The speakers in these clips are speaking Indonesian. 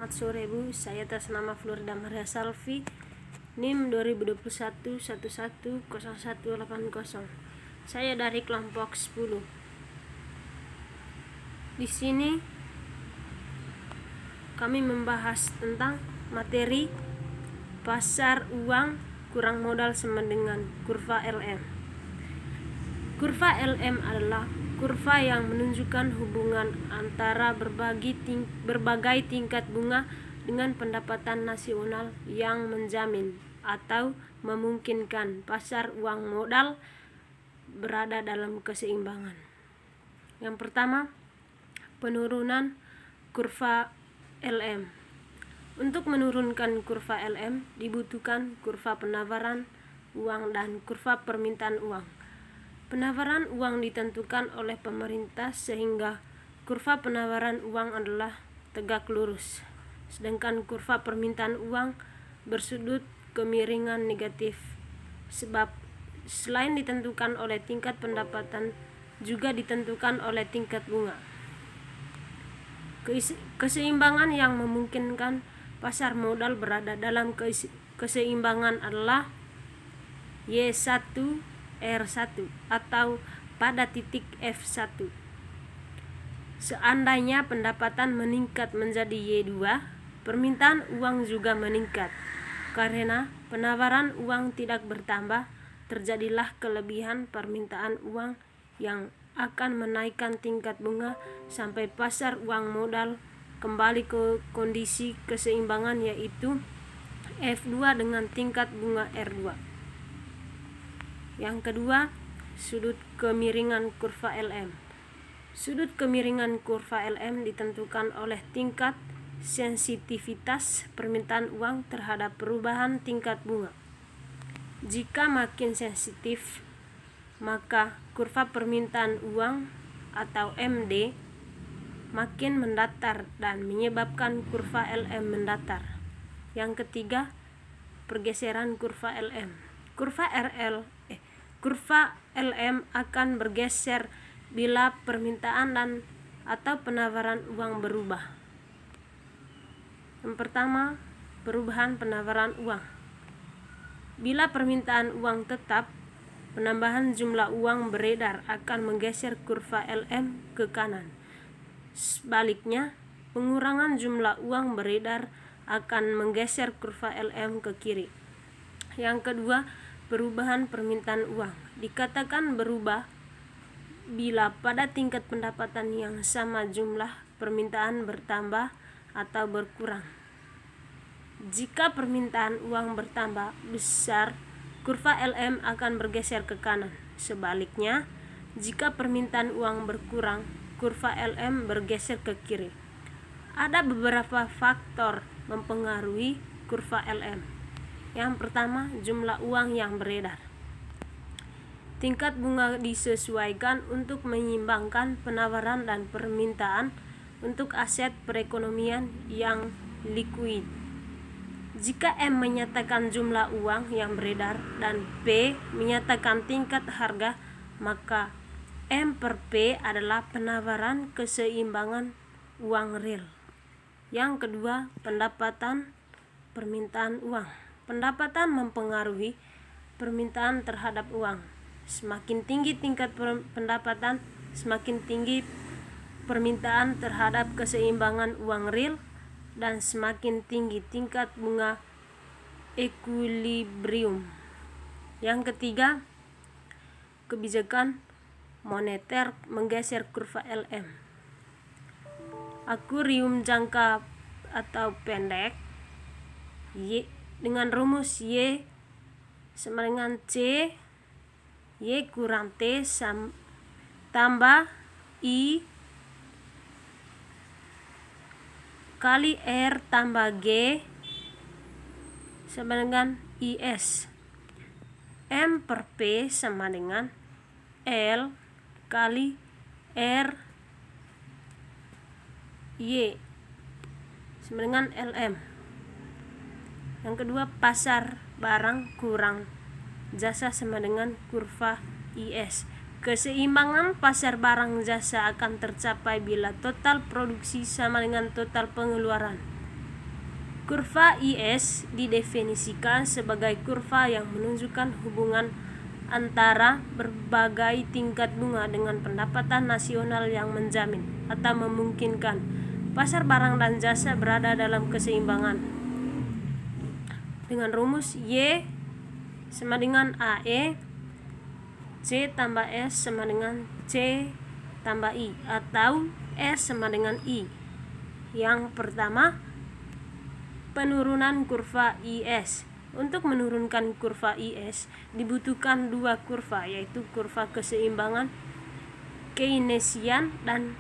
Selamat sore Bu, saya atas nama Florida Maria Salvi, NIM 2021 110180. Saya dari kelompok 10. Di sini kami membahas tentang materi pasar uang kurang modal sama dengan kurva LM. Kurva LM adalah kurva yang menunjukkan hubungan antara berbagai tingkat bunga dengan pendapatan nasional yang menjamin atau memungkinkan pasar uang modal berada dalam keseimbangan. Yang pertama, penurunan kurva LM. Untuk menurunkan kurva LM dibutuhkan kurva penawaran uang dan kurva permintaan uang. Penawaran uang ditentukan oleh pemerintah sehingga kurva penawaran uang adalah tegak lurus, sedangkan kurva permintaan uang bersudut kemiringan negatif. Sebab selain ditentukan oleh tingkat pendapatan, juga ditentukan oleh tingkat bunga. Keseimbangan yang memungkinkan pasar modal berada dalam keseimbangan adalah Y1 R1 atau pada titik F1. Seandainya pendapatan meningkat menjadi Y2, permintaan uang juga meningkat. Karena penawaran uang tidak bertambah, terjadilah kelebihan permintaan uang yang akan menaikkan tingkat bunga sampai pasar uang modal kembali ke kondisi keseimbangan, yaitu F2 dengan tingkat bunga R2. Yang kedua, sudut kemiringan kurva LM. Sudut kemiringan kurva LM ditentukan oleh tingkat sensitivitas permintaan uang terhadap perubahan tingkat bunga. Jika makin sensitif, maka kurva permintaan uang atau MD makin mendatar dan menyebabkan kurva LM mendatar. Yang ketiga, pergeseran kurva LM. Kurva LM akan bergeser bila permintaan dan atau penawaran uang berubah. Yang pertama, perubahan penawaran uang. Bila permintaan uang tetap, penambahan jumlah uang beredar akan menggeser kurva LM ke kanan. Sebaliknya, pengurangan jumlah uang beredar akan menggeser kurva LM ke kiri. Yang kedua, perubahan permintaan uang. Dikatakan berubah bila pada tingkat pendapatan yang sama jumlah permintaan bertambah atau berkurang. Jika permintaan uang bertambah besar, kurva LM akan bergeser ke kanan. Sebaliknya, jika permintaan uang berkurang, kurva LM bergeser ke kiri. Ada beberapa faktor mempengaruhi kurva LM. Yang pertama, jumlah uang yang beredar. Tingkat bunga disesuaikan untuk menyeimbangkan penawaran dan permintaan untuk aset perekonomian yang likuid. Jika M menyatakan jumlah uang yang beredar dan P menyatakan tingkat harga, maka M per P adalah penawaran keseimbangan uang real. Yang kedua, pendapatan permintaan uang. Pendapatan mempengaruhi permintaan terhadap uang. Semakin tinggi tingkat pendapatan, semakin tinggi permintaan terhadap keseimbangan uang real, dan semakin tinggi tingkat bunga ekuilibrium. Yang ketiga, kebijakan moneter menggeser kurva LM. Akuarium jangka atau pendek Y dengan rumus Y sama dengan C, Y kurang T tambah I kali R tambah G sama dengan IS. M per P sama dengan L kali R Y sama dengan LM. Yang kedua, pasar barang kurang jasa sama dengan kurva IS. Keseimbangan pasar barang jasa akan tercapai bila total produksi sama dengan total pengeluaran. Kurva IS didefinisikan sebagai kurva yang menunjukkan hubungan antara berbagai tingkat bunga dengan pendapatan nasional yang menjamin atau memungkinkan pasar barang dan jasa berada dalam keseimbangan. Dengan rumus Y sama dengan AE, C tambah S sama dengan C tambah I, atau S sama dengan I. Yang pertama, penurunan kurva IS. Untuk menurunkan kurva IS dibutuhkan dua kurva, yaitu kurva keseimbangan Keynesian dan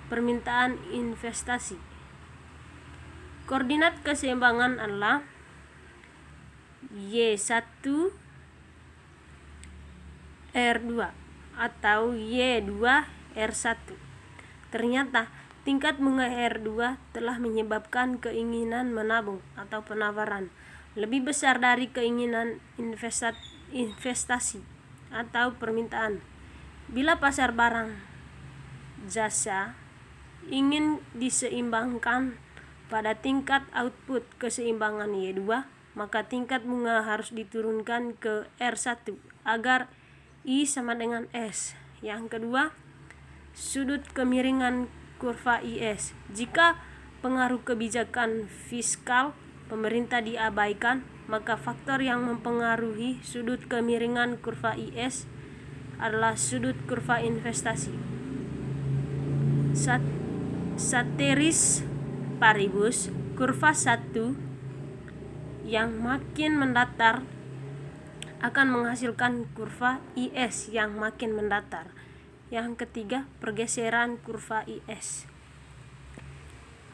permintaan investasi. Koordinat keseimbangan adalah Y1 R2 atau Y2 R1. Ternyata tingkat bunga R2 telah menyebabkan keinginan menabung atau penawaran lebih besar dari keinginan investasi atau permintaan. Bila pasar barang jasa ingin diseimbangkan pada tingkat output keseimbangan Y2, maka tingkat bunga harus diturunkan ke R1 agar I sama dengan S. Yang kedua, sudut kemiringan kurva IS. Jika pengaruh kebijakan fiskal pemerintah diabaikan, maka faktor yang mempengaruhi sudut kemiringan kurva IS adalah sudut kurva investasi. Ceteris paribus, kurva 1 yang makin mendatar akan menghasilkan kurva IS yang makin mendatar. Yang ketiga, pergeseran kurva IS.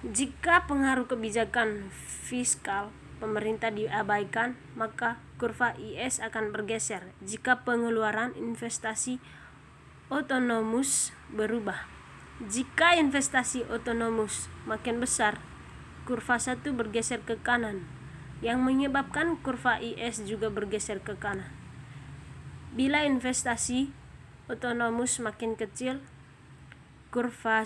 Jika pengaruh kebijakan fiskal pemerintah diabaikan, maka kurva IS akan bergeser jika pengeluaran investasi otonomus berubah. Jika investasi otonomus makin besar, kurva 1 bergeser ke kanan, yang menyebabkan kurva IS juga bergeser ke kanan. Bila investasi otonomus makin kecil, kurva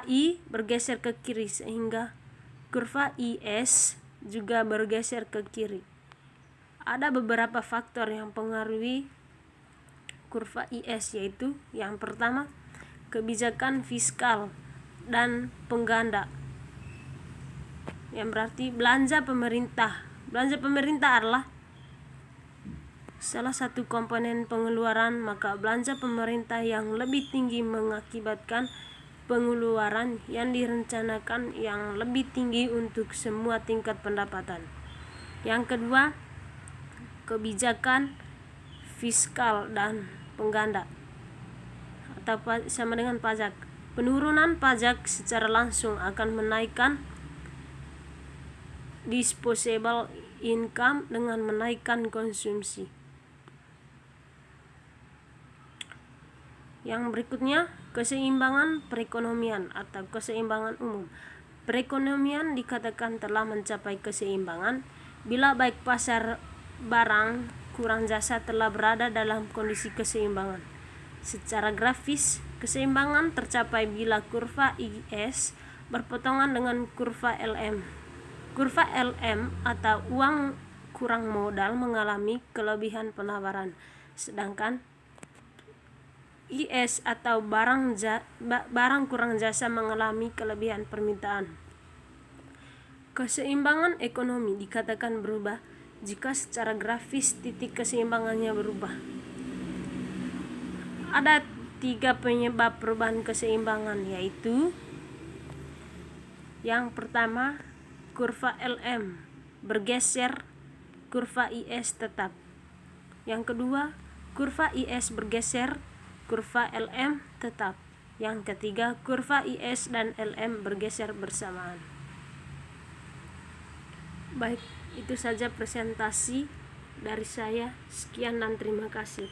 I bergeser ke kiri sehingga kurva IS juga bergeser ke kiri. Ada beberapa faktor yang mempengaruhi kurva IS, yaitu yang pertama, kebijakan fiskal dan pengganda, yang berarti belanja pemerintah. Belanja pemerintah adalah salah satu komponen pengeluaran, maka belanja pemerintah yang lebih tinggi mengakibatkan pengeluaran yang direncanakan yang lebih tinggi untuk semua tingkat pendapatan. Yang kedua, kebijakan fiskal dan pengganda atau sama dengan pajak. Penurunan pajak secara langsung akan menaikkan disposable income dengan menaikkan konsumsi. Yang berikutnya, keseimbangan perekonomian atau keseimbangan umum. Perekonomian dikatakan telah mencapai keseimbangan bila baik pasar barang kurang jasa telah berada dalam kondisi keseimbangan. Secara grafis, keseimbangan tercapai bila kurva IS berpotongan dengan kurva LM. Kurva LM atau uang kurang modal mengalami kelebihan penawaran, sedangkan IS atau barang kurang jasa mengalami kelebihan permintaan. Keseimbangan ekonomi dikatakan berubah jika secara grafis titik keseimbangannya berubah. Ada 3 penyebab perubahan keseimbangan, yaitu yang pertama, kurva LM bergeser, kurva IS tetap. Yang kedua, kurva IS bergeser, kurva LM tetap. Yang ketiga, kurva IS dan LM bergeser bersamaan. Baik, itu saja presentasi dari saya. Sekian dan terima kasih.